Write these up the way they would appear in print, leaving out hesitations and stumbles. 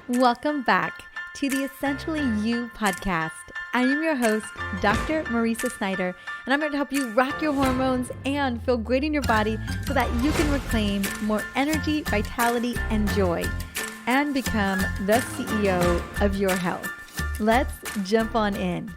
Welcome back to the Essentially You podcast. I am your host, Dr. Marisa Snyder, and I'm here to help you rock your hormones and feel great in your body so that you can reclaim more energy, vitality, and joy, and become the CEO of your health. Let's jump on in.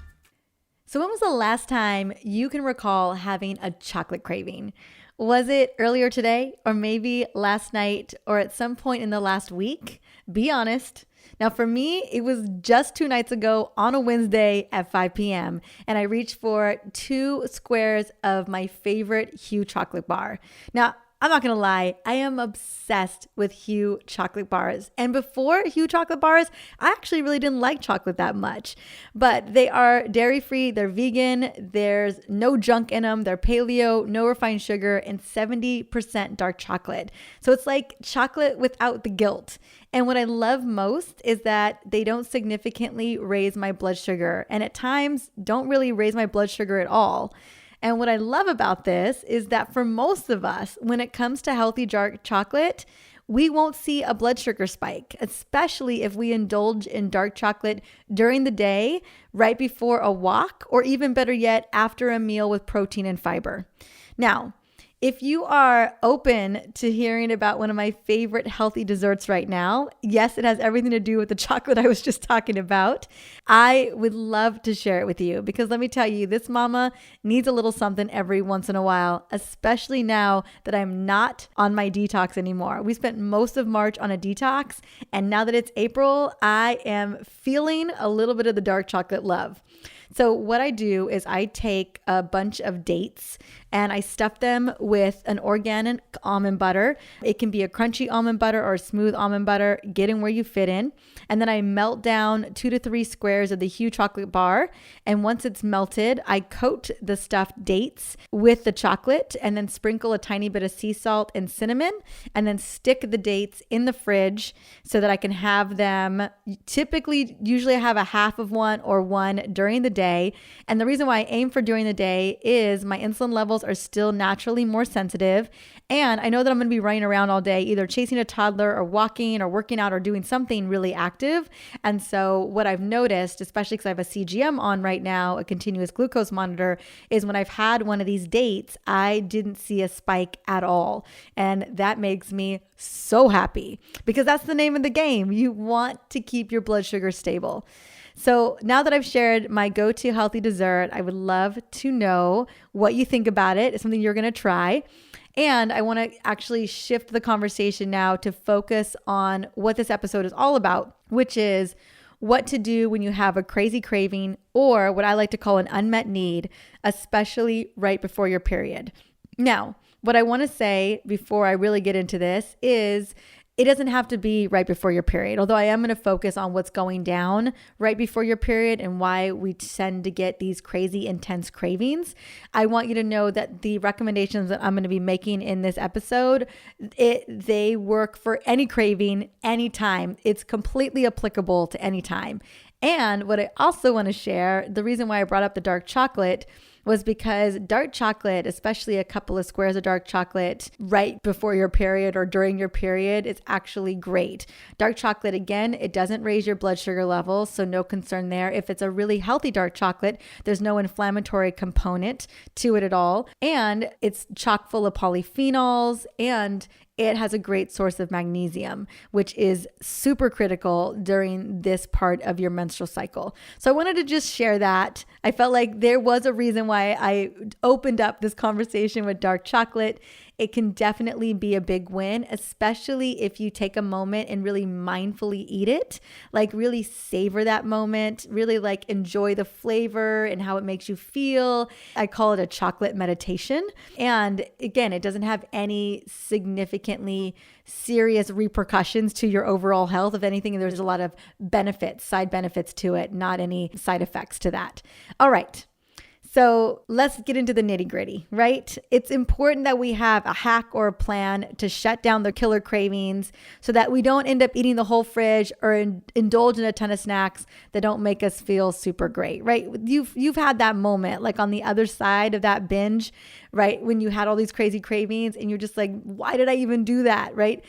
So when was the last time you can recall having a chocolate craving? Was it earlier today, or maybe last night, or at some point in the last week? Be honest. Now for me, it was just 2 nights ago on a Wednesday at 5 p.m. and I reached for 2 squares of my favorite Hu chocolate bar. Now, I'm not going to lie, I am obsessed with Hu chocolate bars. And before Hu chocolate bars, I actually really didn't like chocolate that much. But they are dairy-free, they're vegan, there's no junk in them, they're paleo, no refined sugar, and 70% dark chocolate. So it's like chocolate without the guilt. And what I love most is that they don't significantly raise my blood sugar, and at times don't really raise my blood sugar at all. And what I love about this is that for most of us, when it comes to healthy dark chocolate, we won't see a blood sugar spike, especially if we indulge in dark chocolate during the day, right before a walk, or even better yet, after a meal with protein and fiber. Now, if you are open to hearing about one of my favorite healthy desserts right now, yes, it has everything to do with the chocolate I was just talking about. I would love to share it with you because let me tell you, this mama needs a little something every once in a while, especially now that I'm not on my detox anymore. We spent most of March on a detox, and now that it's April, I am feeling a little bit of the dark chocolate love. So what I do is I take a bunch of dates and I stuff them with an organic almond butter. It can be a crunchy almond butter or a smooth almond butter, get in where you fit in. And then I melt down 2 to 3 squares of the Hu chocolate bar. And once it's melted, I coat the stuffed dates with the chocolate and then sprinkle a tiny bit of sea salt and cinnamon and then stick the dates in the fridge so that I can have them. Usually I have a half of one or one during the day. And the reason why I aim for during the day is my insulin levels are still naturally more sensitive. And I know that I'm going to be running around all day, either chasing a toddler or walking or working out or doing something really active. And so what I've noticed, especially because I have a CGM on right now, a continuous glucose monitor, is when I've had one of these dates, I didn't see a spike at all. And that makes me so happy because that's the name of the game. You want to keep your blood sugar stable. So now that I've shared my go-to healthy dessert, I would love to know what you think about it. It's something you're going to try. And I want to actually shift the conversation now to focus on what this episode is all about, which is what to do when you have a crazy craving or what I like to call an unmet need, especially right before your period. Now, what I want to say before I really get into this is it doesn't have to be right before your period, although I am going to focus on what's going down right before your period and why we tend to get these crazy intense cravings. I want you to know that the recommendations that I'm going to be making in this episode, they work for any craving, anytime. It's completely applicable to any time. And what I also want to share, the reason why I brought up the dark chocolate was because dark chocolate, especially a couple of squares of dark chocolate right before your period or during your period, is actually great. Dark chocolate, again, it doesn't raise your blood sugar levels, so no concern there. If it's a really healthy dark chocolate, there's no inflammatory component to it at all. And it's chock full of polyphenols, and it has a great source of magnesium, which is super critical during this part of your menstrual cycle. So I wanted to just share that. I felt like there was a reason why I opened up this conversation with dark chocolate. It can definitely be a big win, especially if you take a moment and really mindfully eat it, like really savor that moment, really like enjoy the flavor and how it makes you feel. I call it a chocolate meditation. And again, it doesn't have any significantly serious repercussions to your overall health. If anything, there's a lot of benefits, side benefits to it, not any side effects to that. All right. So let's get into the nitty gritty, right? It's important that we have a hack or a plan to shut down the killer cravings so that we don't end up eating the whole fridge or indulge in a ton of snacks that don't make us feel super great, right? You've had that moment like on the other side of that binge, right? When you had all these crazy cravings and you're just like, why did I even do that, right?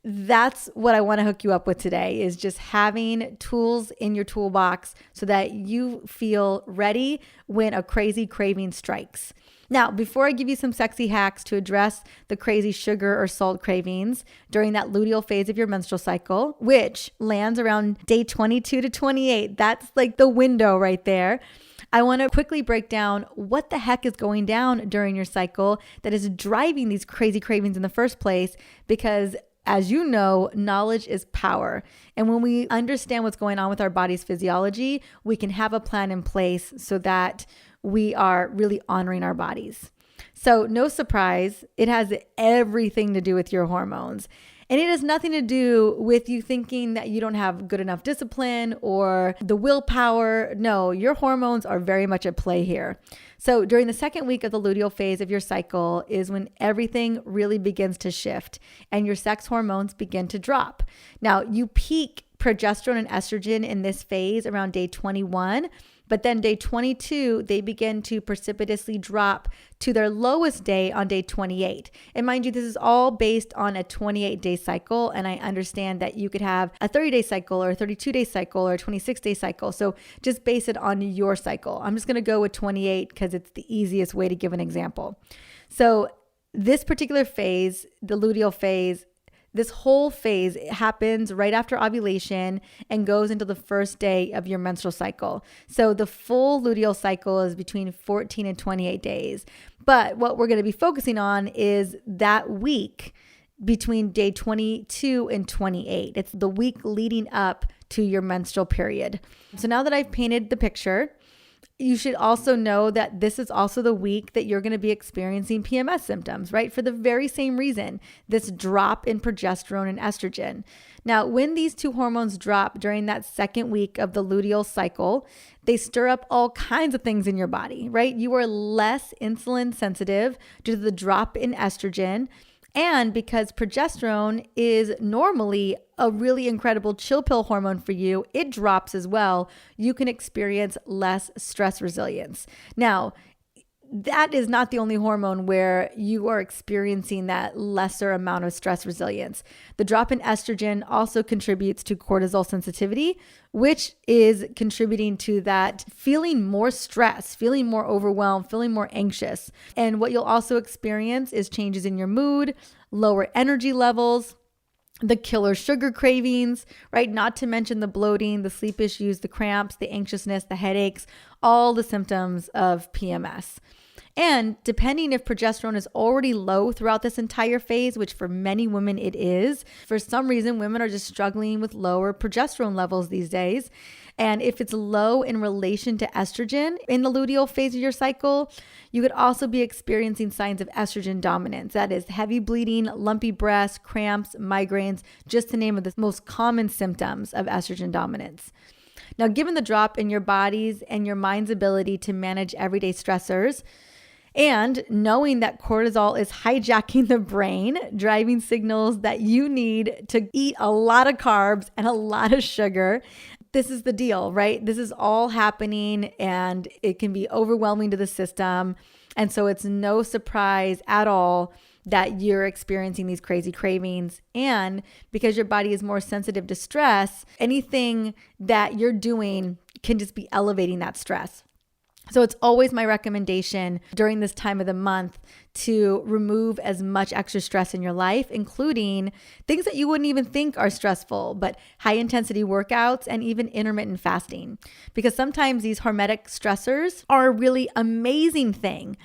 that's what I want to hook you up with today, is just having tools in your toolbox so that you feel ready when a crazy craving strikes. Now, before I give you some sexy hacks to address the crazy sugar or salt cravings during that luteal phase of your menstrual cycle, which lands around day 22 to 28, that's like the window right there. I want to quickly break down what the heck is going down during your cycle that is driving these crazy cravings in the first place, because as you know, knowledge is power. And when we understand what's going on with our body's physiology, we can have a plan in place so that we are really honoring our bodies. So no surprise, it has everything to do with your hormones. And it has nothing to do with you thinking that you don't have good enough discipline or the willpower. No, your hormones are very much at play here. So during the second week of the luteal phase of your cycle is when everything really begins to shift and your sex hormones begin to drop. Now, you peak progesterone and estrogen in this phase around day 21. But then day 22, they begin to precipitously drop to their lowest day on day 28. And mind you, this is all based on a 28-day cycle. And I understand that you could have a 30-day cycle or a 32-day cycle or a 26-day cycle. So just base it on your cycle. I'm just going to go with 28 because it's the easiest way to give an example. So this particular phase, the luteal phase, this whole phase happens right after ovulation and goes into the first day of your menstrual cycle. So the full luteal cycle is between 14 and 28 days. But what we're going to be focusing on is that week between day 22 and 28. It's the week leading up to your menstrual period. So now that I've painted the picture, you should also know that this is also the week that you're going to be experiencing PMS symptoms, right? For the very same reason, this drop in progesterone and estrogen. Now, when these two hormones drop during that second week of the luteal cycle, they stir up all kinds of things in your body, right? You are less insulin sensitive due to the drop in estrogen. And because progesterone is normally a really incredible chill pill hormone for you, it drops as well. You can experience less stress resilience. Now, that is not the only hormone where you are experiencing that lesser amount of stress resilience. The drop in estrogen also contributes to cortisol sensitivity, which is contributing to that feeling more stress, feeling more overwhelmed, feeling more anxious. And what you'll also experience is changes in your mood, lower energy levels, the killer sugar cravings, right? Not to mention the bloating, the sleep issues, the cramps, the anxiousness, the headaches, all the symptoms of PMS. And depending if progesterone is already low throughout this entire phase, which for many women it is, for some reason, women are just struggling with lower progesterone levels these days. And if it's low in relation to estrogen in the luteal phase of your cycle, you could also be experiencing signs of estrogen dominance. That is heavy bleeding, lumpy breasts, cramps, migraines, just to name of the most common symptoms of estrogen dominance. Now, given the drop in your body's and your mind's ability to manage everyday stressors, and knowing that cortisol is hijacking the brain, driving signals that you need to eat a lot of carbs and a lot of sugar, this is the deal, right? This is all happening and it can be overwhelming to the system. And so it's no surprise at all that you're experiencing these crazy cravings. And because your body is more sensitive to stress, anything that you're doing can just be elevating that stress. So it's always my recommendation during this time of the month to remove as much extra stress in your life, including things that you wouldn't even think are stressful, but high intensity workouts and even intermittent fasting. Because sometimes these hormetic stressors are a really amazing thing,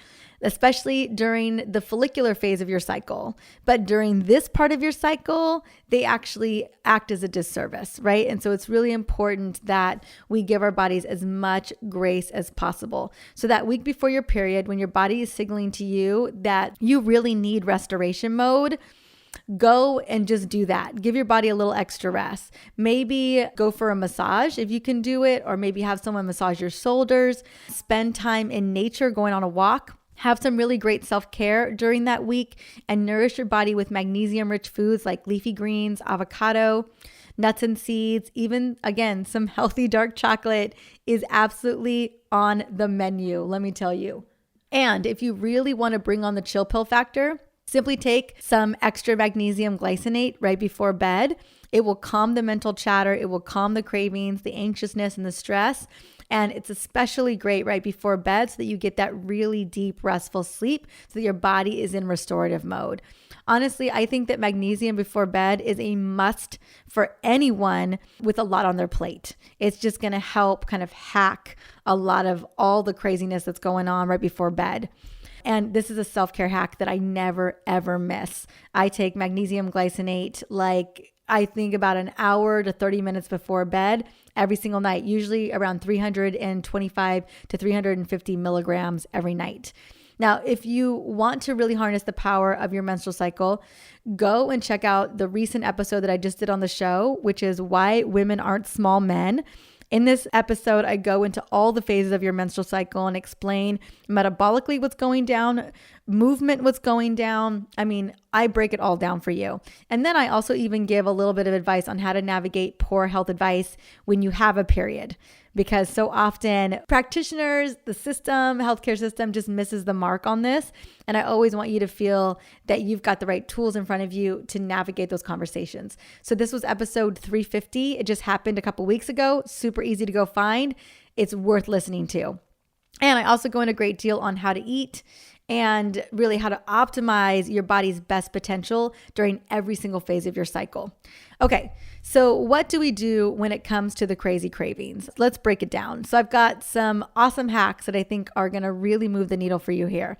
especially during the follicular phase of your cycle. But during this part of your cycle, they actually act as a disservice, right? And so it's really important that we give our bodies as much grace as possible. So that week before your period, when your body is signaling to you that you really need restoration mode, go and just do that. Give your body a little extra rest. Maybe go for a massage if you can do it, or maybe have someone massage your shoulders. Spend time in nature, going on a walk. Have some really great self-care during that week and nourish your body with magnesium-rich foods like leafy greens, avocado, nuts and seeds, even, again, some healthy dark chocolate is absolutely on the menu, let me tell you. And if you really want to bring on the chill pill factor, Simply take some extra magnesium glycinate right before bed. It will calm the mental chatter. It will calm the cravings, the anxiousness, and the stress. And it's especially great right before bed so that you get that really deep, restful sleep so that your body is in restorative mode. Honestly, I think that magnesium before bed is a must for anyone with a lot on their plate. It's just going to help kind of hack a lot of all the craziness that's going on right before bed. And this is a self-care hack that I never, ever miss. I take magnesium glycinate I think about an hour to 30 minutes before bed every single night, usually around 325 to 350 milligrams every night. Now, if you want to really harness the power of your menstrual cycle, go and check out the recent episode that I just did on the show, which is Why Women Aren't Small Men. In this episode, I go into all the phases of your menstrual cycle and explain metabolically what's going down, movement what's going down. I mean, I break it all down for you. And then I also even give a little bit of advice on how to navigate poor health advice when you have a period. Because so often practitioners, the system, healthcare system just misses the mark on this. And I always want you to feel that you've got the right tools in front of you to navigate those conversations. So this was episode 350. It just happened a couple weeks ago. Super easy to go find. It's worth listening to. And I also go into a great deal on how to eat and really how to optimize your body's best potential during every single phase of your cycle. Okay, so what do we do when it comes to the crazy cravings? Let's break it down. So I've got some awesome hacks that I think are going to really move the needle for you here.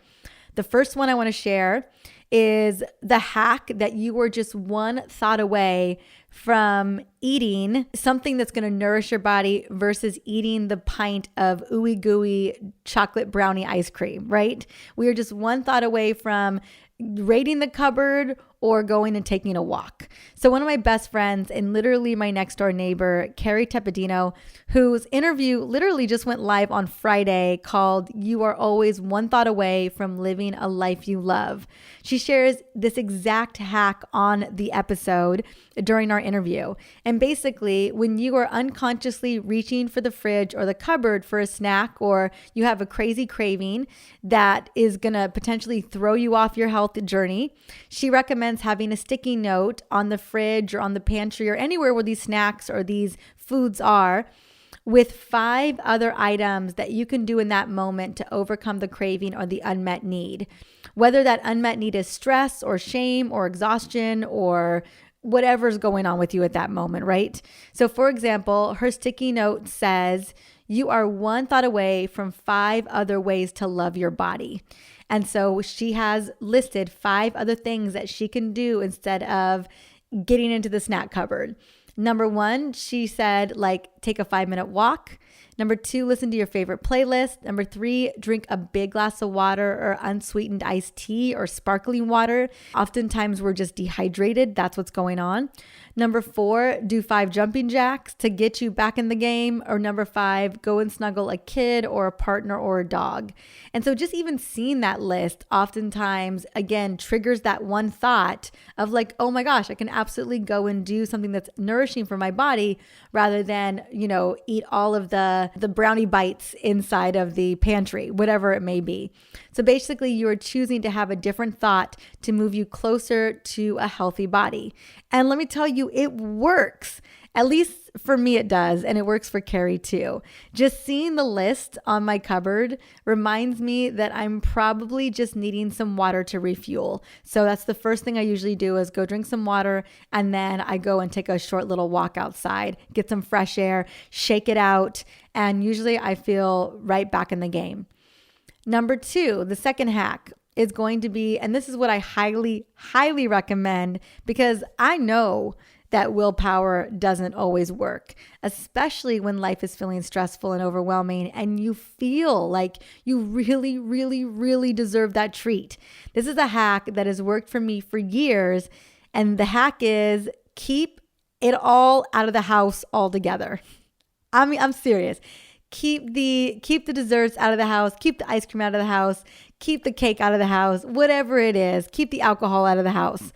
The first one I want to share is the hack that you were just one thought away from eating something that's going to nourish your body versus eating the pint of ooey gooey chocolate brownie ice cream, right? We are just one thought away from raiding the cupboard or going and taking a walk. So one of my best friends and literally my next door neighbor, Carrie Tepedino, whose interview literally just went live on Friday called You Are Always One Thought Away from Living a Life You Love. She shares this exact hack on the episode during our interview. And basically, when you are unconsciously reaching for the fridge or the cupboard for a snack, or you have a crazy craving that is going to potentially throw you off your health journey, she recommends having a sticky note on the fridge or on the pantry or anywhere where these snacks or these foods are with 5 other items that you can do in that moment to overcome the craving or the unmet need. Whether that unmet need is stress or shame or exhaustion or whatever's going on with you at that moment, right? So for example, her sticky note says, you are one thought away from 5 other ways to love your body. And so she has listed 5 other things that she can do instead of getting into the snack cupboard. Number 1, she said, take a 5-minute walk. Number 2, listen to your favorite playlist. Number 3, drink a big glass of water or unsweetened iced tea or sparkling water. Oftentimes we're just dehydrated. That's what's going on. Number 4, do 5 jumping jacks to get you back in the game. Or number 5, go and snuggle a kid or a partner or a dog. And so just even seeing that list oftentimes, again, triggers that one thought of oh my gosh, I can absolutely go and do something that's nourishing for my body rather than, eat all of the brownie bites inside of the pantry, whatever it may be. So basically, you are choosing to have a different thought to move you closer to a healthy body. And let me tell you, it works. At least for me, it does. And it works for Carrie too. Just seeing the list on my cupboard reminds me that I'm probably just needing some water to refuel. So that's the first thing I usually do is go drink some water. And then I go and take a short little walk outside, get some fresh air, shake it out. And usually I feel right back in the game. Number 2, the second hack is going to be, and this is what I highly, highly recommend because I know that willpower doesn't always work, especially when life is feeling stressful and overwhelming and you feel like you really, really, really deserve that treat. This is a hack that has worked for me for years. And the hack is keep it all out of the house altogether. I'm serious. Keep the desserts out of the house, keep the ice cream out of the house, keep the cake out of the house, whatever it is, keep the alcohol out of the house.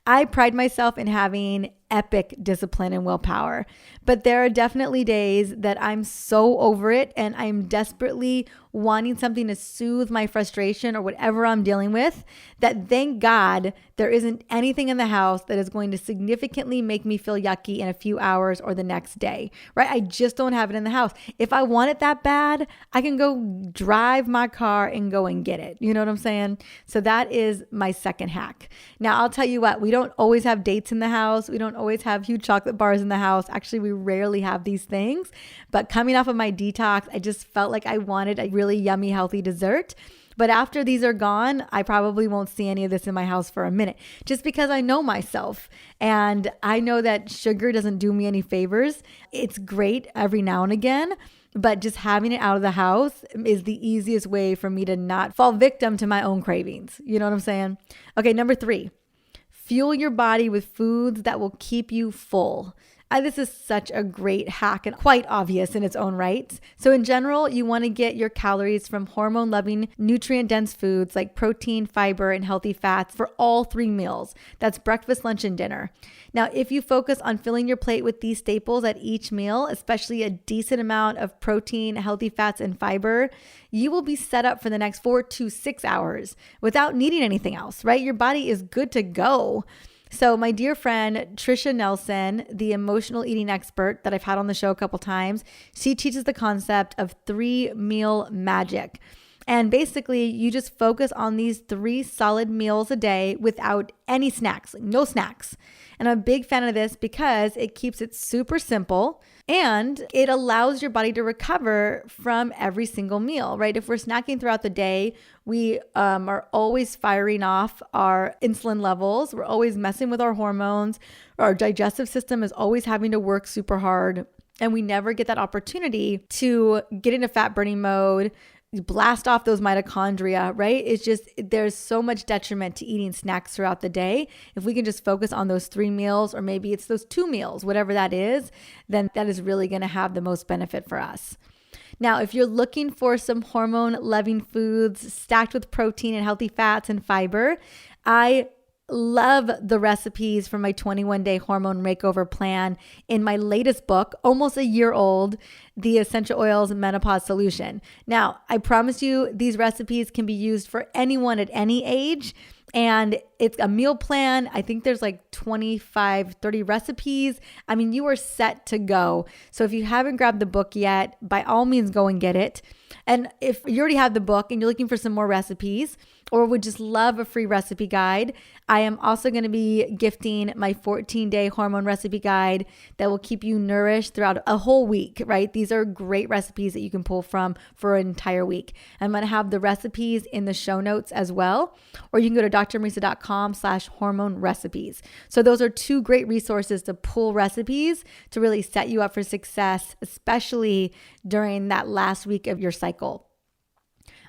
I pride myself in having epic discipline and willpower. But there are definitely days that I'm so over it and I'm desperately wanting something to soothe my frustration or whatever I'm dealing with, that thank God there isn't anything in the house that is going to significantly make me feel yucky in a few hours or the next day, right? I just don't have it in the house. If I want it that bad, I can go drive my car and go and get it. You know what I'm saying? So that is my second hack. Now, I'll tell you what, we don't always have dates in the house. We don't always have huge chocolate bars in the house. Actually, we rarely have these things. But coming off of my detox, I just felt like I wanted a really yummy, healthy dessert. But after these are gone, I probably won't see any of this in my house for a minute, just because I know myself and I know that sugar doesn't do me any favors. It's great every now and again, but just having it out of the house is the easiest way for me to not fall victim to my own cravings. You know what I'm saying? Okay, number 3, fuel your body with foods that will keep you full. This is such a great hack and quite obvious in its own right. So in general, you want to get your calories from hormone-loving, nutrient-dense foods like protein, fiber, and healthy fats for all 3 meals. That's breakfast, lunch, and dinner. Now, if you focus on filling your plate with these staples at each meal, especially a decent amount of protein, healthy fats, and fiber, you will be set up for the next 4 to 6 hours without needing anything else, right? Your body is good to go. So my dear friend, Trisha Nelson, the emotional eating expert that I've had on the show a couple times, she teaches the concept of 3-meal magic. And basically, you just focus on these 3 solid meals a day without any snacks, no snacks. And I'm a big fan of this because it keeps it super simple and it allows your body to recover from every single meal, right? If we're snacking throughout the day, we are always firing off our insulin levels. We're always messing with our hormones. Our digestive system is always having to work super hard. And we never get that opportunity to get into fat burning mode, blast off those mitochondria, right? It's just, there's so much detriment to eating snacks throughout the day. If we can just focus on those 3 meals, or maybe it's those 2 meals, whatever that is, then that is really going to have the most benefit for us. Now, if you're looking for some hormone-loving foods stacked with protein and healthy fats and fiber, I love the recipes from my 21-day hormone makeover plan in my latest book, almost a year old, The Essential Oils Menopause Solution. Now, I promise you these recipes can be used for anyone at any age. And it's a meal plan. I think there's like 25, 30 recipes. I mean, you are set to go. So if you haven't grabbed the book yet, by all means, go and get it. And if you already have the book and you're looking for some more recipes or would just love a free recipe guide, I am also going to be gifting my 14-day hormone recipe guide that will keep you nourished throughout a whole week, right? These are great recipes that you can pull from for an entire week. I'm going to have the recipes in the show notes as well, or you can go to drmarisa.com/hormone recipes. So those are 2 great resources to pull recipes to really set you up for success, especially during that last week of your cycle.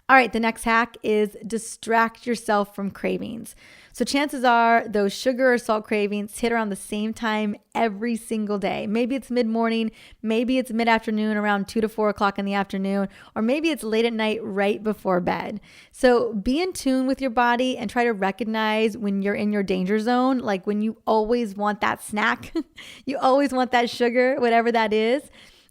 All right, the next hack is distract yourself from cravings. So chances are those sugar or salt cravings hit around the same time every single day. Maybe it's mid-morning, maybe it's mid-afternoon around 2 to 4 o'clock in the afternoon, or maybe it's late at night right before bed. So be in tune with your body and try to recognize when you're in your danger zone, like when you always want that snack, you always want that sugar, whatever that is.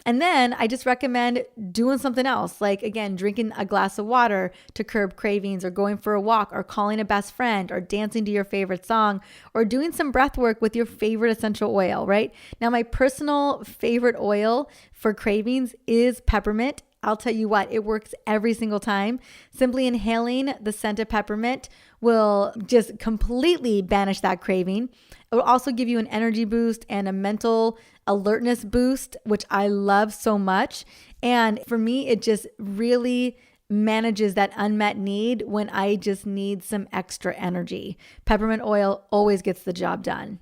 And then I just recommend doing something else, like, again, drinking a glass of water to curb cravings, or going for a walk, or calling a best friend, or dancing to your favorite song, or doing some breath work with your favorite essential oil, right? Now, my personal favorite oil for cravings is peppermint. I'll tell you what, it works every single time. Simply inhaling the scent of peppermint will just completely banish that craving. It will also give you an energy boost and a mental alertness boost, which I love so much. And for me, it just really manages that unmet need when I just need some extra energy. Peppermint oil always gets the job done.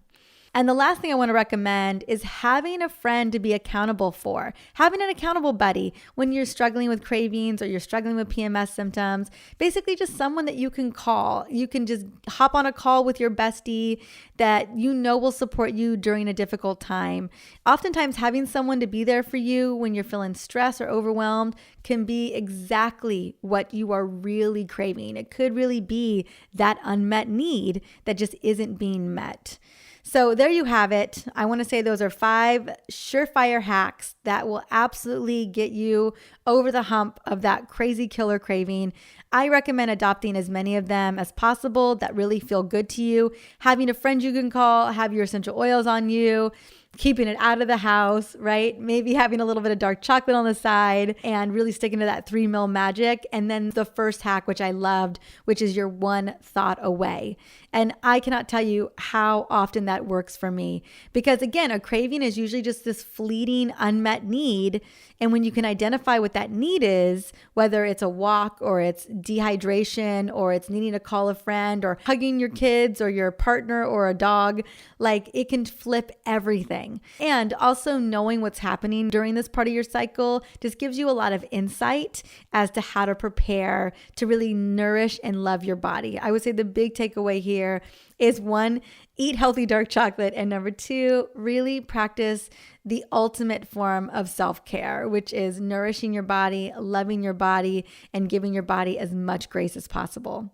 And the last thing I want to recommend is having a friend to be accountable for, having an accountable buddy when you're struggling with cravings or you're struggling with PMS symptoms, basically just someone that you can call. You can just hop on a call with your bestie that you know will support you during a difficult time. Oftentimes, having someone to be there for you when you're feeling stressed or overwhelmed can be exactly what you are really craving. It could really be that unmet need that just isn't being met. So there you have it. I want to say those are 5 surefire hacks that will absolutely get you over the hump of that crazy killer craving. I recommend adopting as many of them as possible that really feel good to you. Having a friend you can call, have your essential oils on you, keeping it out of the house, right? Maybe having a little bit of dark chocolate on the side and really sticking to that 3 meal magic. And then the first hack, which I loved, which is your 1 thought away. And I cannot tell you how often that works for me, because again, a craving is usually just this fleeting unmet need. And when you can identify what that need is, whether it's a walk or it's dehydration or it's needing to call a friend or hugging your kids or your partner or a dog, like it can flip everything. And also knowing what's happening during this part of your cycle just gives you a lot of insight as to how to prepare to really nourish and love your body. I would say the big takeaway here is 1, eat healthy dark chocolate. And number 2, really practice the ultimate form of self-care, which is nourishing your body, loving your body, and giving your body as much grace as possible.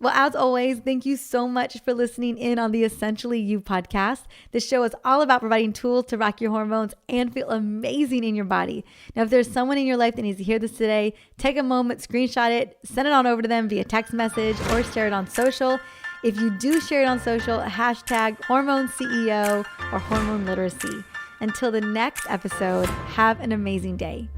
Well, as always, thank you so much for listening in on the Essentially You podcast. This show is all about providing tools to rock your hormones and feel amazing in your body. Now, if there's someone in your life that needs to hear this today, take a moment, screenshot it, send it on over to them via text message or share it on social. If you do share it on social, hashtag hormone CEO or hormone literacy. Until the next episode, have an amazing day.